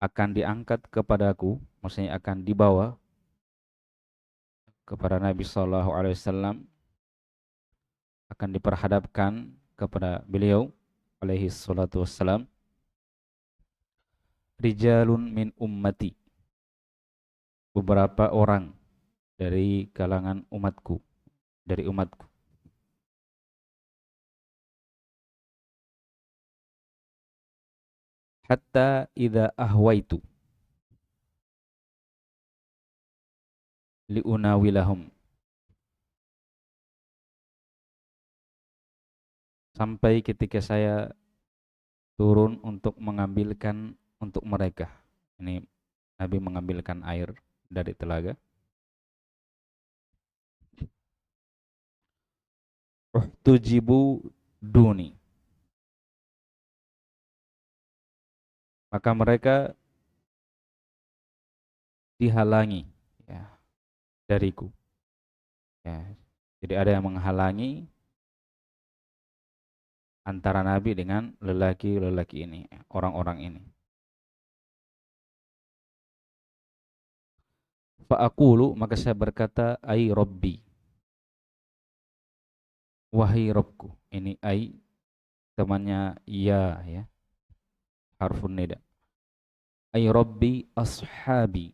akan diangkat kepadaku, maksudnya akan dibawa kepada Nabi Shallallahu Alaihi Wasallam, akan diperhadapkan kepada beliau alaihi salatu wassalam, rijalun min ummati, beberapa orang dari kalangan umatku, dari umatku. Hatta idza ahwaitu liunawilahum, sampai ketika saya turun untuk mengambilkan untuk mereka. Ini Nabi mengambilkan air dari telaga. Uhtujibu duni, maka mereka dihalangi, ya, dariku, ya. Jadi ada yang menghalangi antara Nabi dengan lelaki-lelaki ini, orang-orang ini. Fa'aqulu, maka saya berkata, ai Rabbi, wahai Rabbku. Ini ai temannya ya, harfun nida. Ai Rabbi ashabi,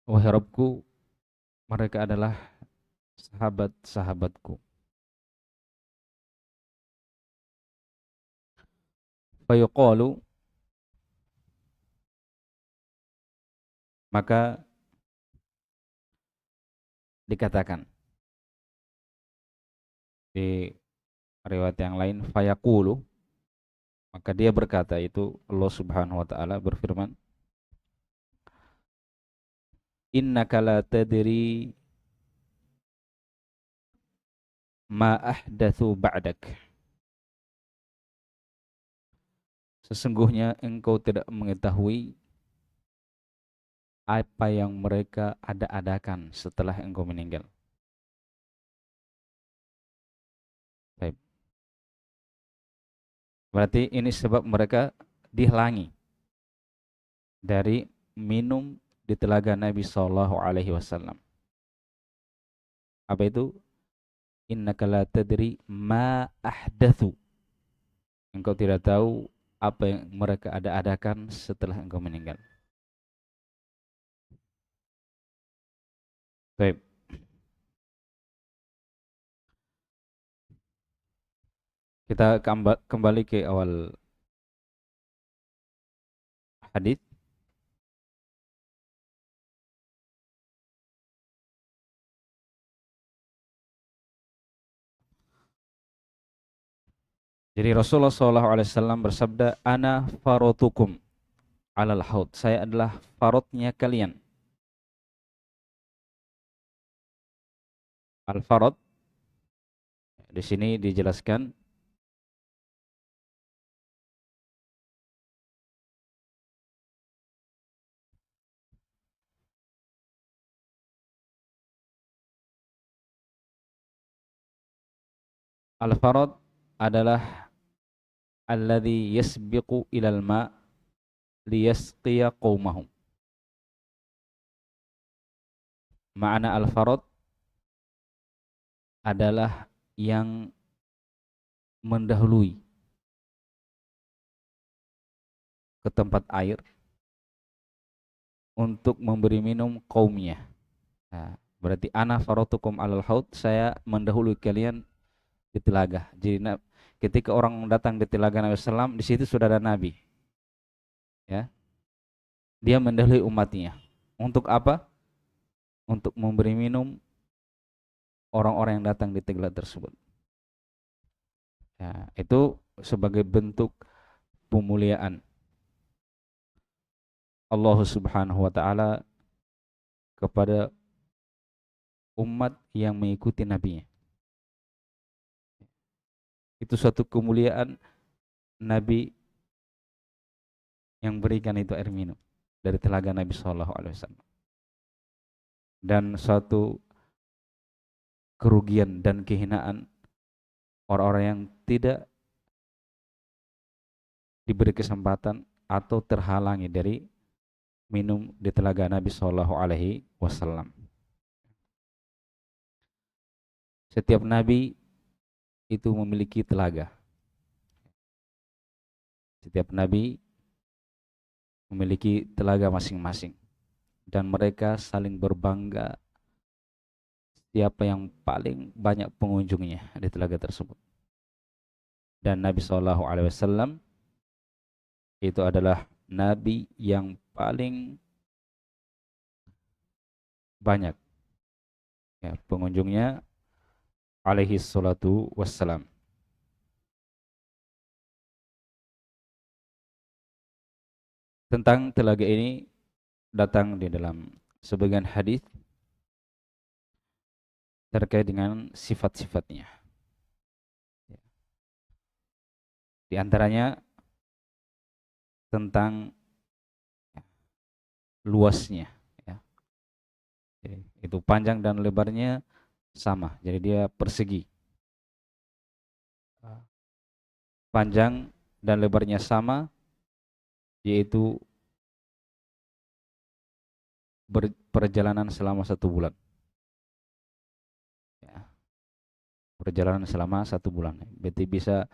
wahai Rabbku, mereka adalah sahabat-sahabatku. Fayuqalu, maka dikatakan di riwayat yang lain, fayaqulu, maka dia berkata, itu Allah Subhanahu wa taala berfirman, innaka la tadri ma ahdatsu ba'dak. Sesungguhnya engkau tidak mengetahui apa yang mereka ada-adakan setelah engkau meninggal. Baik. Berarti ini sebab mereka dihalangi dari minum di telaga Nabi Shallallahu Alaihi Wasallam. Apa itu? Innaka la tadri ma ahdatsu. Engkau tidak tahu apa yang mereka ada-adakan setelah engkau meninggal. Baik. Kita kembali ke awal hadis. Jadi Rasulullah SAW bersabda, Ana farotukum alal haud. Saya adalah farotnya kalian. Al farot di sini dijelaskan, al farot adalah alladhi yasbiqu ilal ma liyasqiya qawmahum. Makna al farot adalah yang mendahului ke tempat air untuk memberi minum kaumnya. Nah, berarti ana farotukum alal haud, saya mendahului kalian di telaga. Jadi ketika orang datang di telaga Nabi Sallam, di situ sudah ada Nabi, ya. Dia mendahului umatnya. Untuk apa? Untuk memberi minum orang-orang yang datang di telaga tersebut. Ya, itu sebagai bentuk pemuliaan Allah Subhanahu wa taala kepada umat yang mengikuti nabinya. Itu suatu kemuliaan Nabi yang berikan itu air minum dari telaga Nabi Shallallahu Alaihi Wasallam, dan suatu kerugian dan kehinaan orang-orang yang tidak diberi kesempatan atau terhalangi dari minum di telaga Nabi Shallallahu Alaihi Wasallam. Setiap nabi itu memiliki telaga. Setiap nabi memiliki telaga masing-masing dan mereka saling berbangga siapa yang paling banyak pengunjungnya di telaga tersebut. Dan Nabi Shallallahu Alaihi Wasallam itu adalah nabi yang paling banyak ya, pengunjungnya alaihi salatu wassalam. Tentang telaga ini datang di dalam sebagian hadis terkait dengan sifat-sifatnya. Di antaranya tentang luasnya. Ya. Jadi, itu panjang dan lebarnya sama, jadi dia persegi. Panjang dan lebarnya sama, yaitu perjalanan selama 1 bulan. Ya. Perjalanan selama 1 bulan, berarti bisa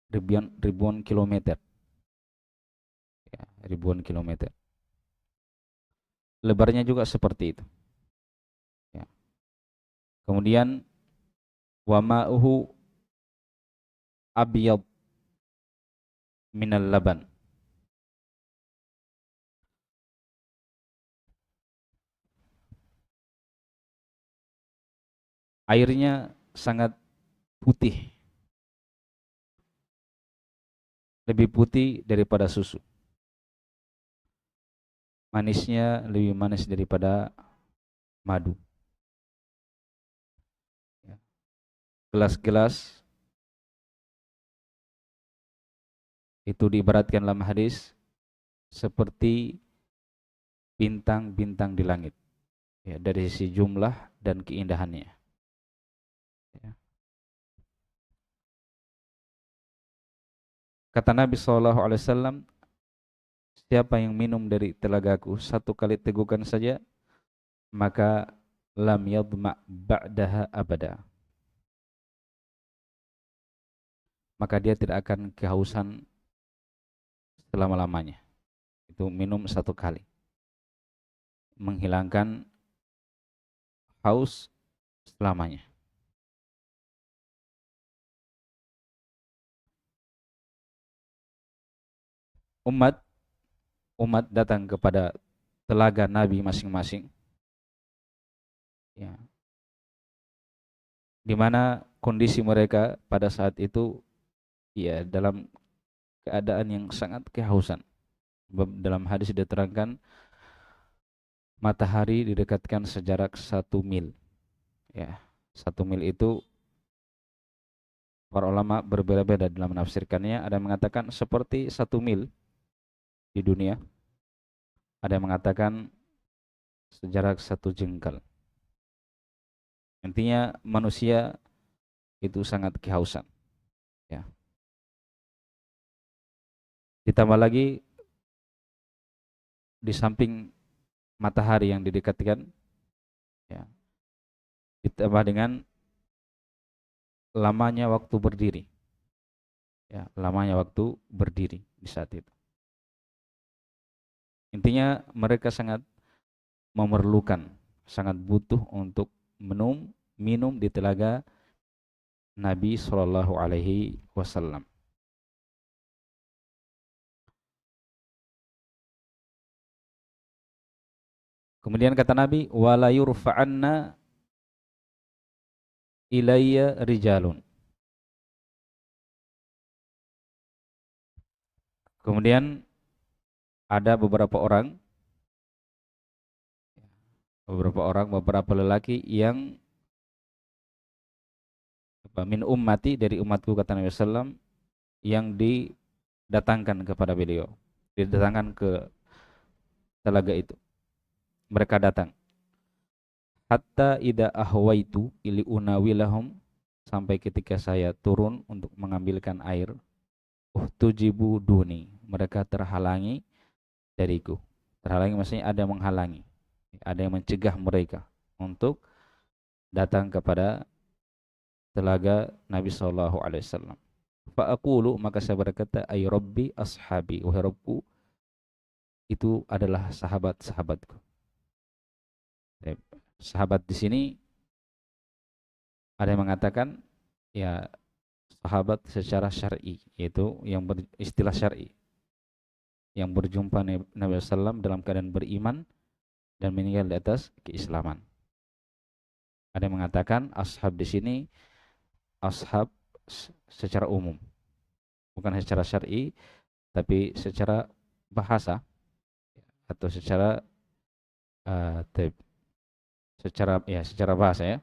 ribuan kilometer. Ya, ribuan kilometer. Lebarnya juga seperti itu. Ya. Kemudian wa ma'uhu abyad minal laban. Airnya sangat putih. Lebih putih daripada susu. Manisnya lebih manis daripada madu. Ya. Gelas-gelas itu diibaratkan dalam hadis seperti bintang-bintang di langit. Ya, dari sisi jumlah dan keindahannya. Ya. Kata Nabi SAW, siapa yang minum dari telagaku 1 kali tegukan saja, maka lam yadma ba'daha abada. Maka dia tidak akan kehausan selama-lamanya. Itu minum 1 kali. Menghilangkan haus selamanya. Umat datang kepada telaga Nabi masing-masing. Ya. Di mana kondisi mereka pada saat itu ya dalam keadaan yang sangat kehausan. Dalam hadis diterangkan matahari didekatkan sejarak 1 mil. Ya, 1 mil itu para ulama berbeda-beda dalam menafsirkannya. Ada yang mengatakan seperti 1 mil di dunia. Ada yang mengatakan sejarak 1 jengkal. Intinya manusia itu sangat kehausan. Ya. Ditambah lagi di samping matahari yang didekatkan, ya, ditambah dengan lamanya waktu berdiri. Ya, lamanya waktu berdiri di saat itu. Intinya mereka sangat memerlukan, sangat butuh untuk minum di telaga Nabi Shallallahu Alaihi Wasallam. Kemudian kata Nabi, wala yurfa'anna ilayya rijalun. Kemudian ada beberapa lelaki yang min ummati, dari umatku kata Nabi SAW, yang didatangkan kepada beliau, didatangkan ke telaga itu. Mereka datang. Hatta ida ahwaitu ili unawilahum, sampai ketika saya turun untuk mengambilkan air uhtujibu duni, mereka terhalangi dariku. Terhalangi maksudnya ada yang menghalangi, ada yang mencegah mereka untuk datang kepada telaga Nabi sallallahu alaihi wasallam. Fa aqulu, maka saya berkata, ay rabbi ashabi, wahai Rabbku, itu adalah sahabat-sahabatku. Sahabat di sini ada yang mengatakan ya sahabat secara syar'i, yaitu yang beristilah syar'i, yang berjumpa Nabi SAW dalam keadaan beriman dan meninggal di atas keislaman. Ada yang mengatakan ashab di sini ashab secara umum, bukan secara syar'i, tapi secara bahasa atau secara uh, secara bahasa ya.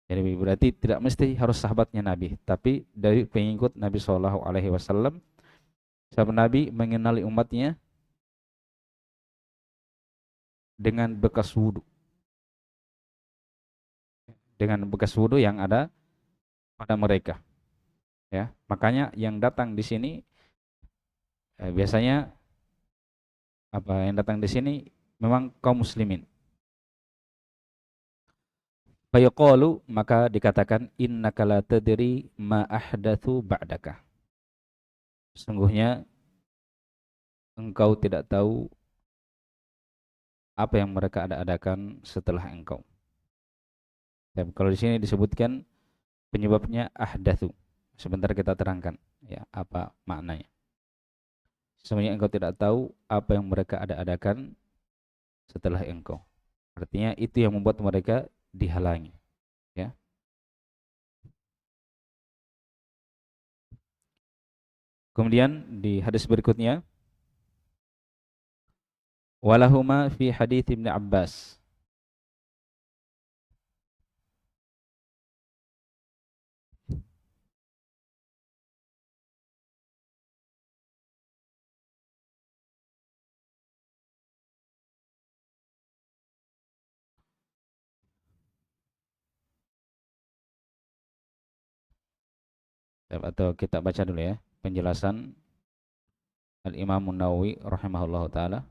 Jadi berarti tidak mesti harus sahabatnya Nabi, tapi dari pengikut Nabi Shallallahu Alaihi Wasallam. Sahabat Nabi mengenali umatnya dengan bekas wudu, yang ada pada mereka. Ya, makanya yang datang di sini biasanya yang datang di sini memang kaum muslimin. Fayaqalu, maka dikatakan innaka la tadri ma ahdatsu ba'daka. Sungguhnya engkau tidak tahu apa yang mereka adakan setelah engkau. Dan kalau di sini disebutkan penyebabnya ahdatsu. Sebentar kita terangkan ya apa maknanya. Sebenarnya engkau tidak tahu apa yang mereka adakan setelah engkau. Artinya itu yang membuat mereka dihalangi, ya. Kemudian di hadis berikutnya, walahuma fi hadits Ibnu Abbas. Atau kita baca dulu ya penjelasan Al-Imam An-Nawawi rahimahullahu taala.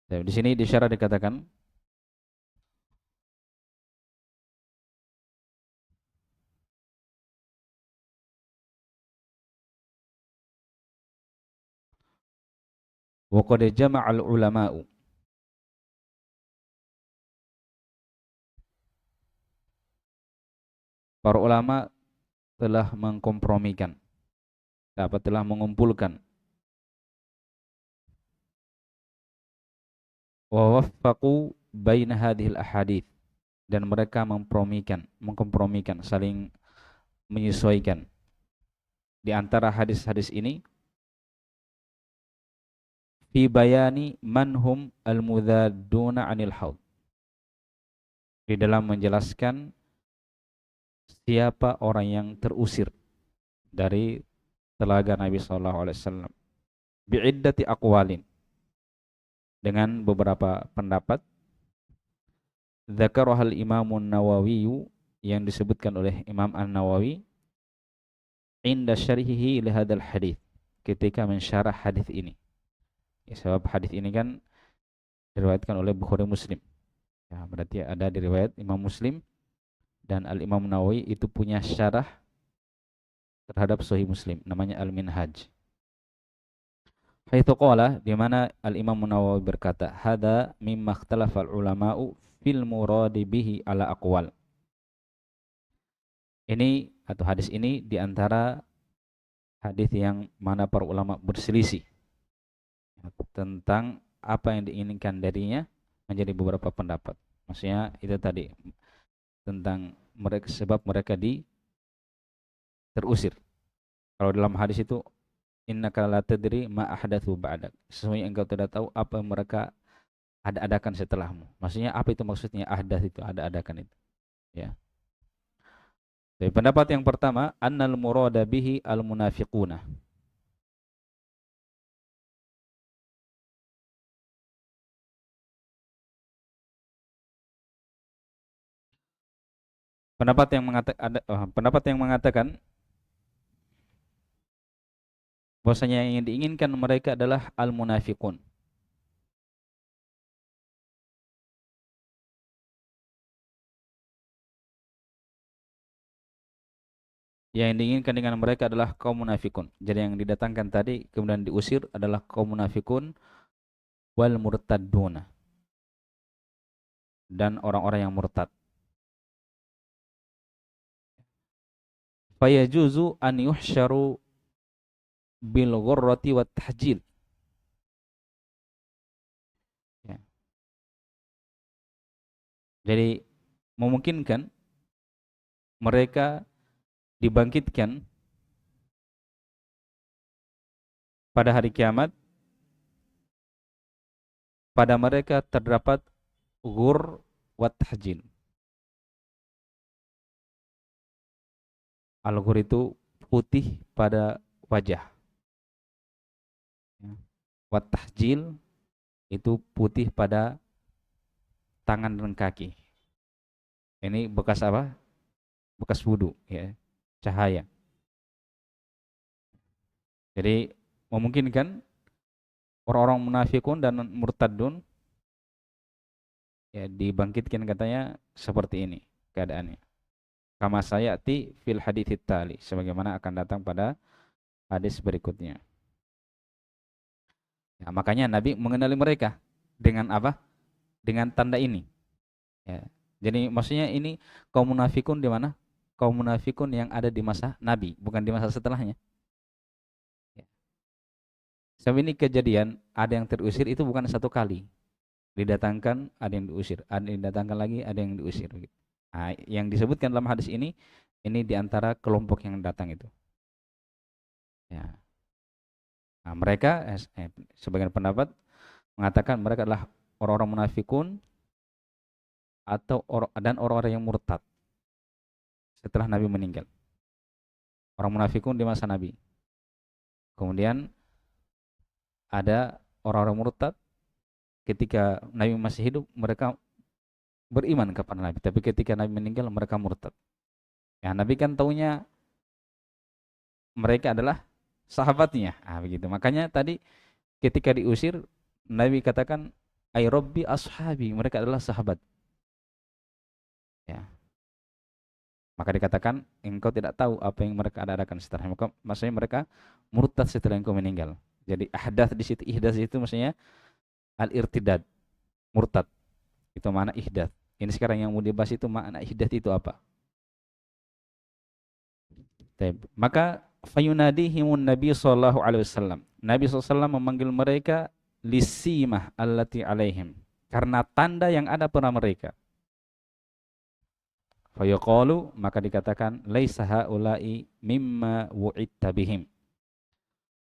Di sini di syarah dikatakan wa qad jama'al ulama'u, para ulama telah mengkompromikan, telah mengumpulkan, wa waffaqu baina hadhil ahadits, dan mereka mengkompromikan, saling menyesuaikan di antara hadis-hadis ini fi bayani manhum al-mudhadduna 'anil haud, di dalam menjelaskan siapa orang yang terusir dari telaga Nabi sallallahu alaihi wasallam bi'iddati aqwalin, dengan beberapa pendapat. Dzakarahal Imamun Nawawi, yang disebutkan oleh Imam An-Nawawi inda syarhihi li hadzal hadits, ketika mensyarah hadis ini. Ya, sebab hadis ini kan diriwayatkan oleh Bukhari Muslim. Ya, berarti ada di riwayat Imam Muslim, dan Al-Imam Nawawi itu punya syarah terhadap Sahih Muslim namanya Al-Minhaj. Haitsu qala, di mana Al-Imam Nawawi berkata, hada mimma ikhtalafa al-ulama'u fil muradi bihi ala aqwal. Ini atau hadis ini di antara hadis yang mana para ulama berselisih tentang apa yang diinginkan darinya menjadi beberapa pendapat. Maksudnya itu tadi tentang mereka, sebab mereka terusir. Kalau dalam hadis itu innaka la tadri ma ahdatsu ba'dak, sesungguhnya engkau tidak tahu apa yang mereka adakan setelahmu. Maksudnya apa itu maksudnya ahdath itu, adakan itu, ya. Jadi pendapat yang pertama, annal murada bihi al munafiquna. Pendapat yang mengatakan bahwasanya yang diinginkan mereka adalah al-munafiqun. Yang diinginkan dengan mereka adalah kaum munafikun. Jadi yang didatangkan tadi kemudian diusir adalah kaum munafikun wal murtaduna dan orang-orang yang murtad. Fayajuzu an yuhsyaru bil ghurrati wat tahjil. Ya. Jadi memungkinkan mereka dibangkitkan pada hari kiamat, pada mereka terdapat ghur wat tahjil. Al-ghur itu putih pada wajah. Ya. Wat tahjil itu putih pada tangan dan kaki. Ini bekas apa? Bekas wudu, ya, cahaya. Jadi memungkinkan orang-orang munafikun dan murtadun ya dibangkitkan katanya seperti ini keadaannya. Kama sayati fil hadits tali, sebagaimana akan datang pada hadis berikutnya. Ya, makanya Nabi mengenali mereka dengan apa? Dengan tanda ini. Ya. Jadi maksudnya ini kaum munafikun di mana? Kaum munafikun yang ada di masa Nabi, bukan di masa setelahnya. Ya. Sebab ini kejadian ada yang terusir itu bukan satu kali. Didatangkan, ada yang diusir, ada yang didatangkan lagi, ada yang diusir. Nah, yang disebutkan dalam hadis ini diantara kelompok yang datang itu. Ya. Nah, mereka, sebagian pendapat mengatakan mereka adalah orang-orang munafikun dan orang-orang yang murtad setelah Nabi meninggal. Orang munafikun di masa Nabi. Kemudian ada orang-orang murtad ketika Nabi masih hidup, mereka beriman kepada Nabi, tapi ketika Nabi meninggal mereka murtad. Ya, Nabi kan taunya mereka adalah sahabatnya. Begitu. Makanya tadi ketika diusir Nabi katakan ay rabbi ashabi, mereka adalah sahabat. Ya. Maka dikatakan engkau tidak tahu apa yang mereka adakan setelahnya. Maksudnya mereka murtad setelah engkau meninggal. Jadi ahdath di situ, ihdath itu maksudnya al-irtidad, murtad. Itu makna ihdath. Ini sekarang yang mau dibahas itu makna ihdath itu apa? Maka fayunadihimun Nabi sallallahu alaihi wasallam. Nabi SAW memanggil mereka lisimah allati alaihim, karena tanda yang ada pada mereka. Fayaqalu, maka dikatakan laisa haula'i mimma wu'idta bihim.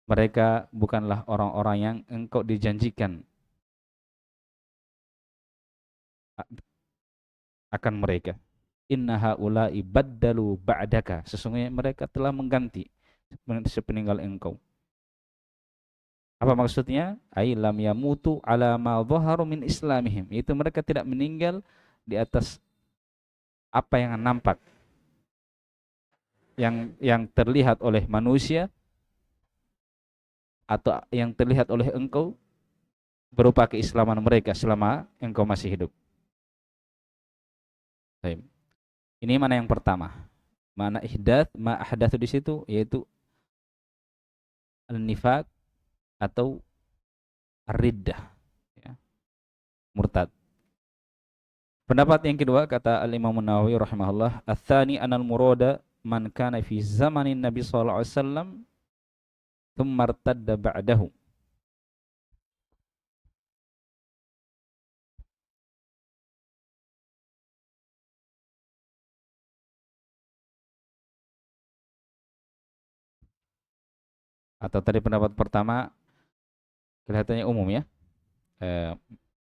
Mereka bukanlah orang-orang yang engkau dijanjikan akan mereka. Inna haula'i baddalu ba'daka. Sesungguhnya mereka telah mengganti sepeninggal engkau. Apa maksudnya? Ai lam yamutu ala ma dhaharu min islamihim. Itu mereka tidak meninggal di atas apa yang nampak, yang terlihat oleh manusia atau yang terlihat oleh engkau berupa keislaman mereka selama engkau masih hidup. Baik. Ini mana yang pertama? Mana ihdath, ma ahdatsu di situ yaitu al-nifaq atau ar-riddah, ya, murtad. Pendapat yang kedua kata Al-Imam Nawawi rahimahullah, ats-tsani anal murada man kana fi zamanin Nabi sallallahu alaihi wasallam tsumma irtadda ba'dahu. Atau tadi pendapat pertama kelihatannya umum ya.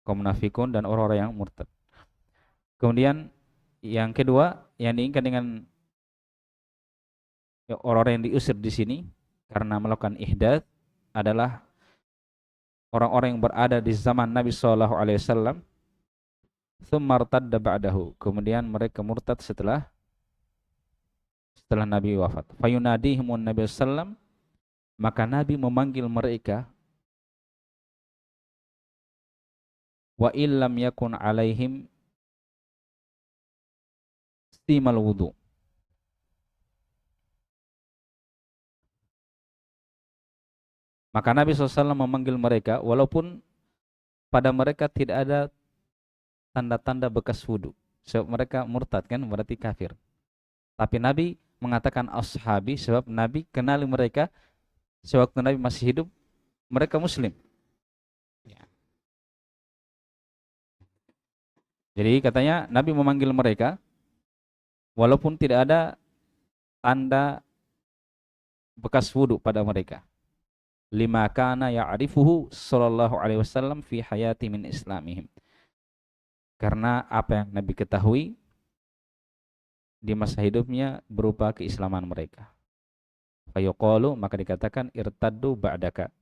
Kaum munafikun dan orang-orang yang murtad. Kemudian yang kedua yang diinginkan dengan orang-orang yang diusir di sini karena melakukan ihdath adalah orang-orang yang berada di zaman Nabi sallallahu alaihi wasallam tsumma irtadda ba'dahu, kemudian mereka murtad setelah setelah Nabi wafat. Fayunadihimun Nabi sallam, maka Nabi memanggil mereka, wa illam yakun alaihim stimal wudu. Maka Nabi SAW memanggil mereka walaupun pada mereka tidak ada tanda-tanda bekas wudu. Sebab mereka murtad kan, berarti kafir. Tapi Nabi mengatakan ashabi sebab Nabi kenali mereka sewaktu Nabi masih hidup, mereka muslim. Ya. Jadi katanya Nabi memanggil mereka walaupun tidak ada tanda bekas wudu pada mereka. Lima kana ya'rifuhu sallallahu alaihi wasallam fi hayati min islamihim. Karena apa yang Nabi ketahui di masa hidupnya berupa keislaman mereka. Fayuqalu, maka dikatakan irtaddu ba'daka.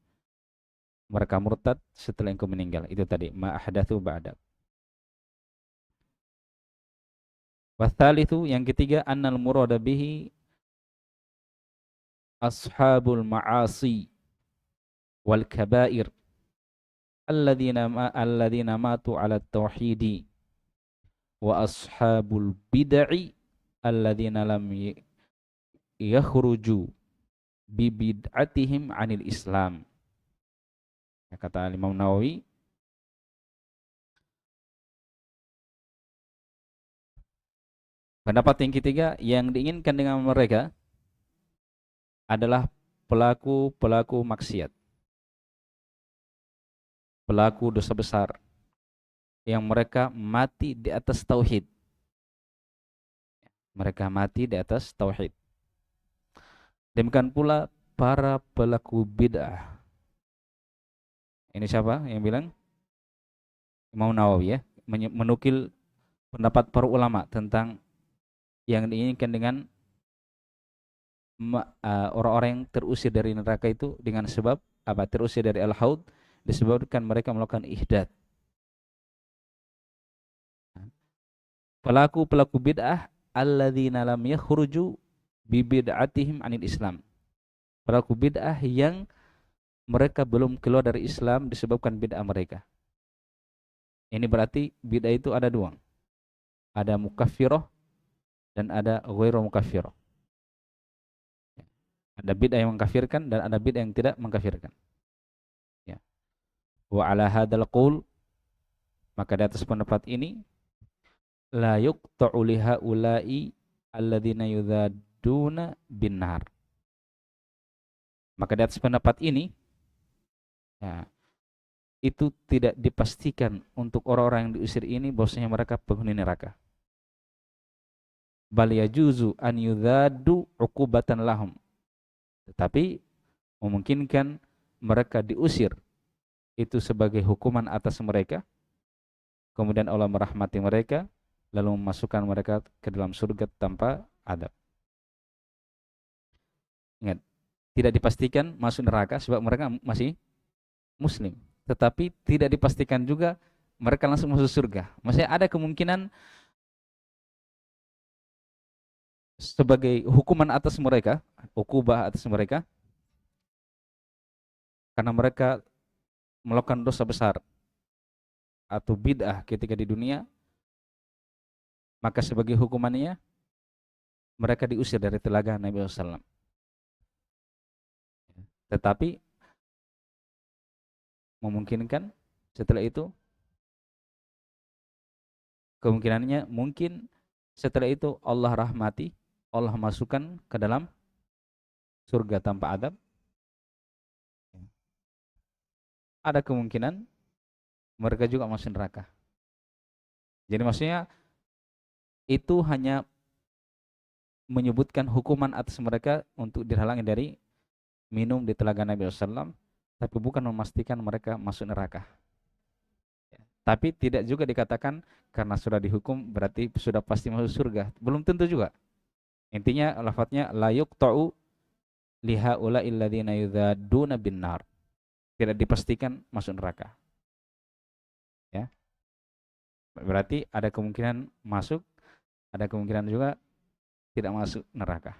Mereka murtad setelah engkau meninggal. Itu tadi ma ahdatsu ba'dak. Watsalitsu, yang ketiga, annal murada bihi ashabul ma'asi wal kabair alladzina matu ala tauhidi wa ashabul bid'i alladzina lam yakhruju bi bid'atihim 'anil Islam. Kata Imam Nawawi, pendapat yang ketiga yang diinginkan dengan mereka adalah pelaku-pelaku maksiat, pelaku dosa besar yang mereka mati di atas tauhid. Mereka mati di atas tauhid. Demikian pula para pelaku bid'ah. Ini siapa yang bilang? Imam Nawawi ya, menukil pendapat para ulama tentang yang diinginkan dengan orang-orang yang terusir dari neraka itu dengan sebab apa? Terusir dari al-haud disebabkan mereka melakukan ihdath. Pelaku-pelaku bid'ah alladzina lam yakhruju bi bid'atihim 'anil Islam. Pelaku bid'ah yang mereka belum keluar dari Islam disebabkan bid'ah mereka. Ini berarti bid'ah itu ada dua. Ada mukaffirah dan ada ghairu mukaffirah. Ada bid'ah yang mengkafirkan dan ada bid'ah yang tidak mengkafirkan. Ya. Wa ala hadzal qaul, maka di atas pendapat ini la yuqta'u li haula'i alladzina yudaduna binnar. Maka di atas pendapat ini ya, itu tidak dipastikan untuk orang-orang yang diusir ini bahwasanya mereka penghuni neraka. Bal yajuzu an yudadu uqubatan lahum. Tetapi memungkinkan mereka diusir itu sebagai hukuman atas mereka. Kemudian Allah merahmati mereka lalu memasukkan mereka ke dalam surga tanpa adab. Ingat, tidak dipastikan masuk neraka sebab mereka masih muslim. Tetapi tidak dipastikan juga mereka langsung masuk surga. Maksudnya ada kemungkinan sebagai hukuman atas mereka, ukubah atas mereka, karena mereka melakukan dosa besar atau bid'ah ketika di dunia, maka sebagai hukumannya mereka diusir dari telaga Nabi SAW. Tetapi memungkinkan setelah itu, kemungkinannya mungkin setelah itu Allah rahmati, Allah masukkan ke dalam surga tanpa adab. Ada kemungkinan mereka juga masuk neraka. Jadi maksudnya itu hanya menyebutkan hukuman atas mereka untuk dihalangi dari minum di telaga Nabi SAW, tapi bukan memastikan mereka masuk neraka. Tapi tidak juga dikatakan karena sudah dihukum berarti sudah pasti masuk surga. Belum tentu juga. Intinya lafadznya la yuqta'u lihaula illadzina yudaduna binnar. Tidak dipastikan masuk neraka. Ya. Berarti ada kemungkinan masuk, ada kemungkinan juga tidak masuk neraka.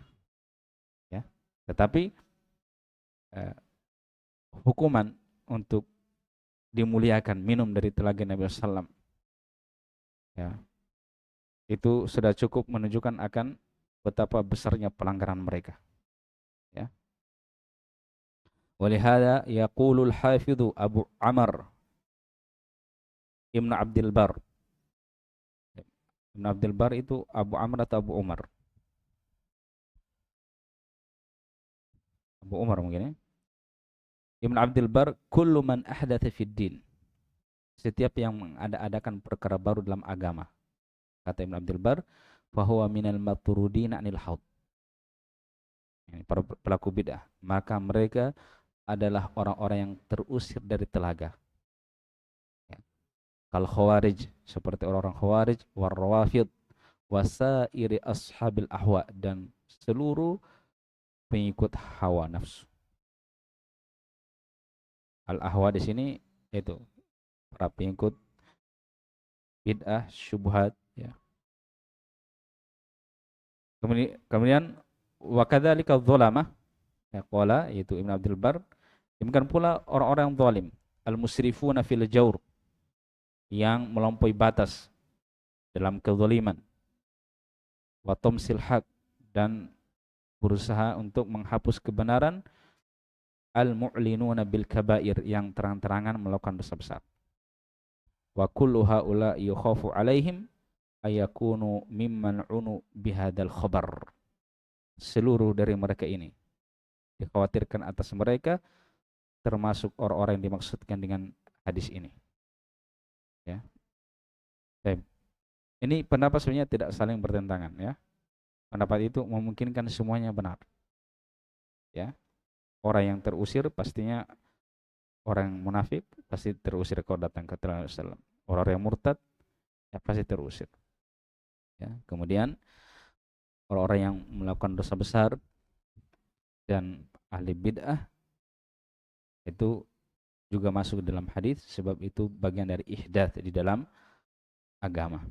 Tetapi eh, hukuman untuk dimuliakan minum dari telaga Nabi SAW, ya, itu sudah cukup menunjukkan akan betapa besarnya pelanggaran mereka. Ya. Walihada yaqulul hafidhu Abu Amr Ibn Abdul Bar. Ibn Abdul Bar itu Abu Amr atau Abu Umar? Abu Umar mungkin ya. Ibn Abdul Bar, kullu man ahdatha fid din. Setiap yang mengada-adakan perkara baru dalam agama. Kata Ibn Abdul Bar, fahuwa minal maturudina anil haud. Ini para pelaku bid'ah. Maka mereka adalah orang-orang yang terusir dari telaga. Ya. Kal khawarij, seperti orang-orang khawarij, war rawafid, wasairi ashabil ahwa, dan seluruh pengikut hawa nafsu. Al ahwa di sini itu para pengikut bid'ah, syubhat, ya. Kemudian wa kadzalika dzalamah, ya, qala, yaitu Ibnu Abdul Bar, demikian pula orang-orang yang zalim, al musrifuna fil jawr, yang melampaui batas dalam kezaliman, wa tamsil haq, dan berusaha untuk menghapus kebenaran, al mu'linuna bil kabair, yang terang-terangan melakukan dosa besar. Wa kullu haula yukhafu alaihim ayakunu mimman unu bihadal khabar. Seluruh dari mereka ini dikhawatirkan atas mereka termasuk orang-orang yang dimaksudkan dengan hadis ini. Ya. Ini pendapat sebenarnya tidak saling bertentangan, ya. Pendapat itu memungkinkan semuanya benar. Ya. Orang yang terusir pastinya orang yang munafik, pasti terusir kalau datang ke Rasulullah. Orang yang murtad ya pasti terusir. Ya. Kemudian orang-orang yang melakukan dosa besar dan ahli bid'ah itu juga masuk dalam hadis, sebab itu bagian dari ihdaats di dalam agama.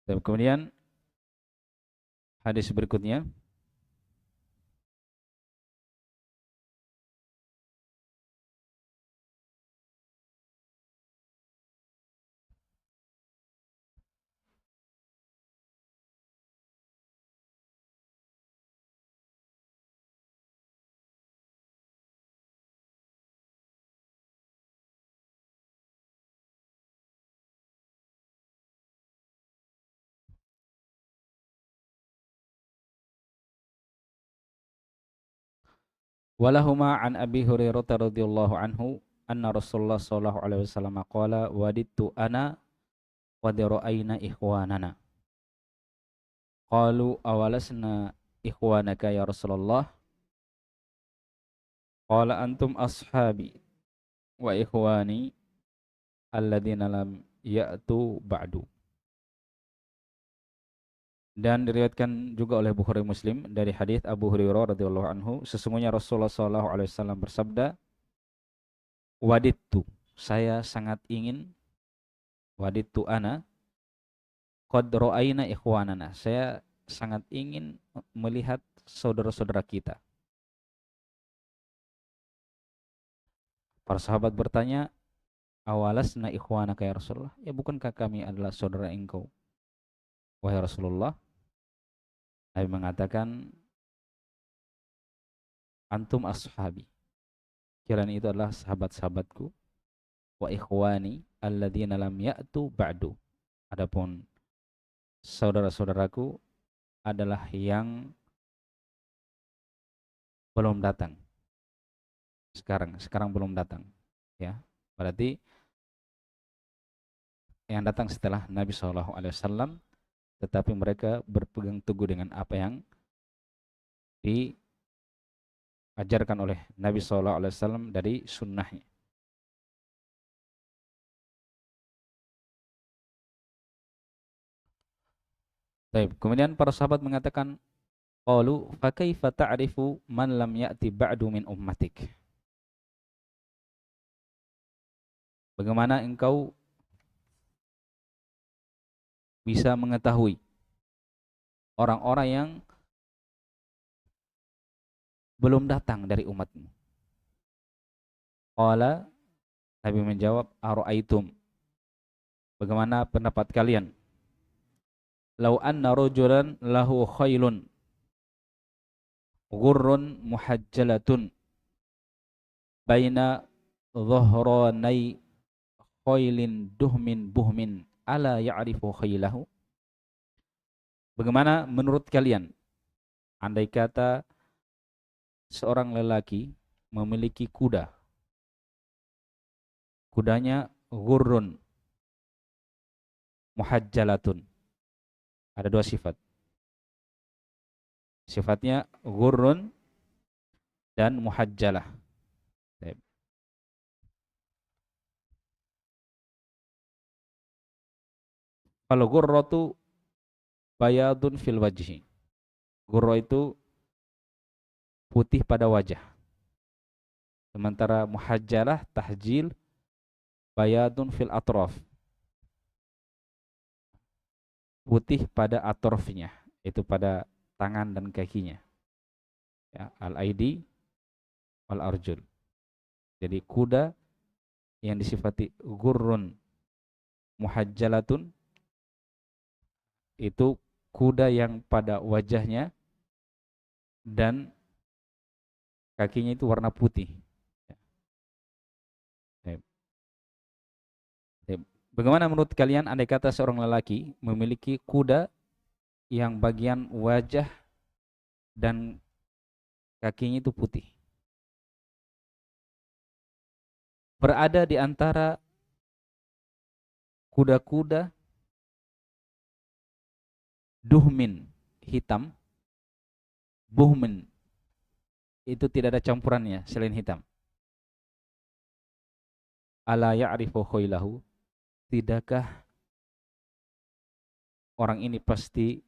Dan kemudian hadis berikutnya, walahuma an Abi Hurairah radhiyallahu anhu anna Rasulullah sallallahu alaihi wasallam qala wadittu ana wa dira'aina ikhwanana qalu awalasna ikhwanaka ya Rasulullah qala antum ashabi wa ikhwani alladzina lam ya'tu ba'du. Dan diriwayatkan juga oleh Bukhari Muslim dari hadis Abu Hurairah radhiyallahu anhu, sesungguhnya Rasulullah sallallahu alaihi wasallam bersabda, wadittu, saya sangat ingin, wadittu ana qad ra'aina ikhwanana, saya sangat ingin melihat saudara-saudara kita. Para sahabat bertanya, awalasna ikhwanaka ya Rasulullah, ya bukankah kami adalah saudara engkau wahai Rasulullah? Nabi mengatakan, antum ashabi. Kalian itu adalah sahabat-sahabatku, wa ikhwani alladzina lam ya'tu ba'du. Adapun saudara-saudaraku adalah yang belum datang. Sekarang belum datang, ya. Berarti yang datang setelah Nabi SAW, tetapi mereka berpegang teguh dengan apa yang diajarkan oleh Nabi SAW dari sunnahnya. Baik, kemudian para sahabat mengatakan, qalu fa kaifa ta'rifu man lam ya'ti ba'du min ummatik? Bagaimana engkau bisa mengetahui orang-orang yang belum datang dari umatmu? Qala, Nabi menjawab, ara'aitum, bagaimana pendapat kalian? Lau anna rajulan lahu khailun ghurrun muhajjalatun baina dhahranai khailin duhmin buhmin ala ya'rifu khailahu? Bagaimana menurut kalian andai kata seorang lelaki memiliki kuda, kudanya ghurrun muhajjalatun, ada dua sifat, sifatnya ghurrun dan muhajjalah. Kalau ghurra itu bayadun fil wajhi, ghurra itu putih pada wajah, sementara muhajjalah tahjil bayadun fil atraf, putih pada atrofnya, itu pada tangan dan kakinya, ya, al-aidi wal arjul. Jadi kuda yang disifati ghurrun muhajjalatun itu kuda yang pada wajahnya dan kakinya itu warna putih. Bagaimana menurut kalian andai kata seorang lelaki memiliki kuda yang bagian wajah dan kakinya itu putih, berada di antara kuda-kuda duhmin hitam, buhmin itu tidak ada campurannya selain hitam. Ala ya'rifu khailahu, tidakkah orang ini pasti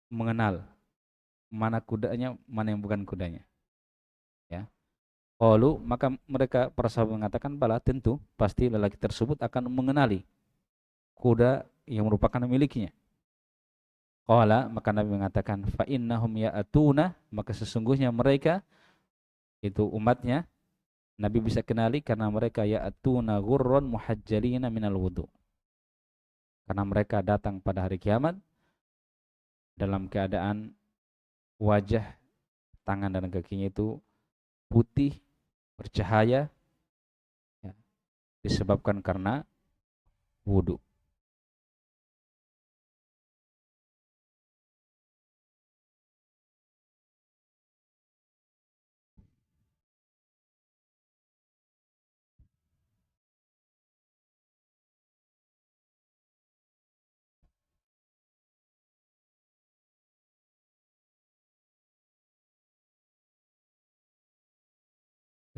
mengenal mana kudanya, mana yang bukan kudanya, ya. Qalu, maka mereka para sahabat mengatakan, bala, tentu pasti lelaki tersebut akan mengenali kuda yang merupakan miliknya. Qala, maka Nabi mengatakan, fa innahum ya'atuna, maka sesungguhnya mereka itu umatnya Nabi bisa kenali karena mereka ya'atuna ghurran muhajjalina minal wudu, karena mereka datang pada hari kiamat dalam keadaan wajah, tangan dan kakinya itu putih bercahaya, ya, disebabkan karena wudu.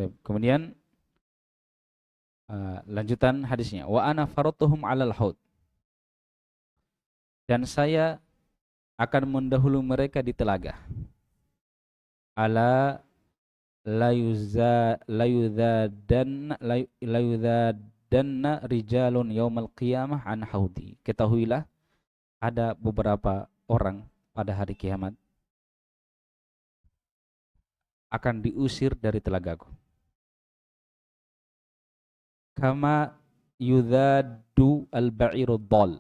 Kemudian lanjutan hadisnya, wa ana faratuhum 'alal haud, dan saya akan mendahului mereka di telaga. Ala layudzadanna rijalun yaumal qiyamah an haudi. Ketahuilah ada beberapa orang pada hari kiamat akan diusir dari telagaku. Kama yudhaddu al-ba'iru dhal,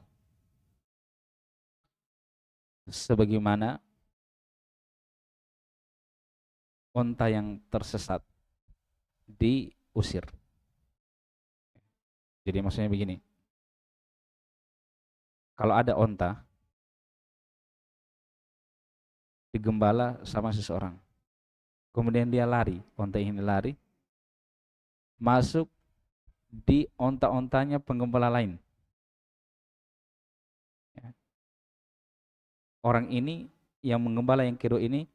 sebagaimana onta yang tersesat diusir. Jadi maksudnya begini, kalau ada onta digembala sama seseorang, kemudian dia lari, onta ini lari, masuk di onta-ontanya penggembala lain. Ya. Orang ini yang menggembala yang kedua ini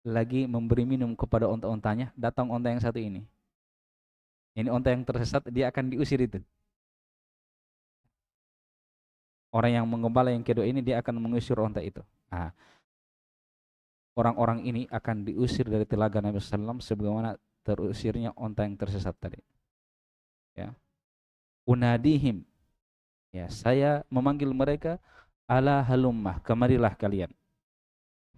lagi memberi minum kepada onta-ontanya, datang onta yang satu ini. Ini onta yang tersesat, dia akan diusir itu. Orang yang menggembala yang kedua ini dia akan mengusir onta itu. Nah, orang-orang ini akan diusir dari telaga Nabi SAW sebagaimana terusirnya onta yang tersesat tadi. Ya. Unadihim, ya, saya memanggil mereka, ala halummah, kemarilah kalian.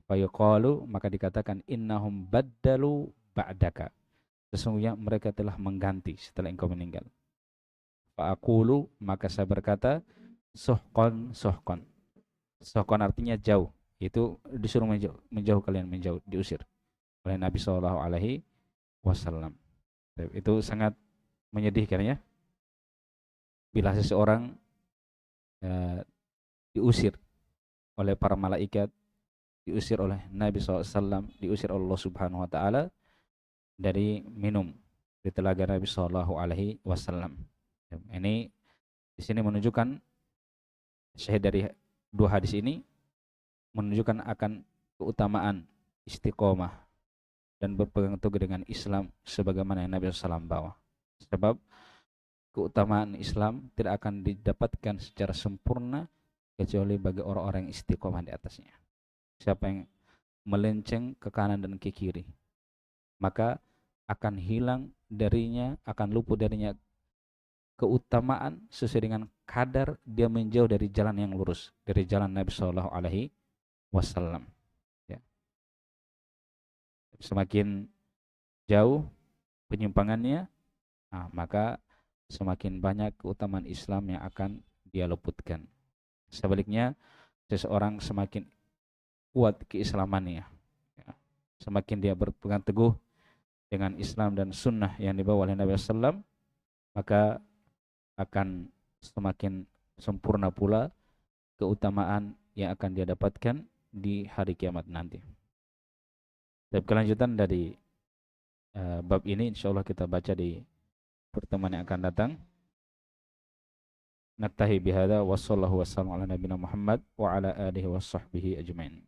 Fayuqalu, maka dikatakan innahum baddalu ba'daka, sesungguhnya mereka telah mengganti setelah engkau meninggal. Fa'aqulu, maka saya berkata, suhqan suhqan. Suhqan artinya jauh, itu disuruh menjauh kalian, menjauh, diusir oleh Nabi SAW. Itu sangat menyedihkan ya, bila seseorang diusir oleh para malaikat, diusir oleh Nabi SAW, diusir oleh Allah Subhanahu Wa Taala dari minum di telaga Nabi SAW. Ini di sini menunjukkan, syahid dari dua hadis ini menunjukkan akan keutamaan istiqomah dan berpegang teguh dengan Islam sebagaimana yang Nabi SAW bawa. Sebab keutamaan Islam tidak akan didapatkan secara sempurna kecuali bagi orang-orang yang istiqomah di atasnya. Siapa yang melenceng ke kanan dan ke kiri, maka akan hilang darinya, akan luput darinya keutamaan sesuai dengan kadar dia menjauh dari jalan yang lurus, dari jalan Nabi SAW. Ya. Semakin jauh penyimpangannya, nah, maka semakin banyak keutamaan Islam yang akan dia luputkan. Sebaliknya, seseorang semakin kuat keislamannya, ya, semakin dia berpegang teguh dengan Islam dan sunnah yang dibawa oleh Nabi SAW, maka akan semakin sempurna pula keutamaan yang akan dia dapatkan di hari kiamat nanti. Dan kelanjutan dari bab ini insyaallah kita baca di pertemuan yang akan datang. Naktahi bihada wa sallallahu wasallam ala nabiyina Muhammad wa ala alihi wa sahbihi ajmain.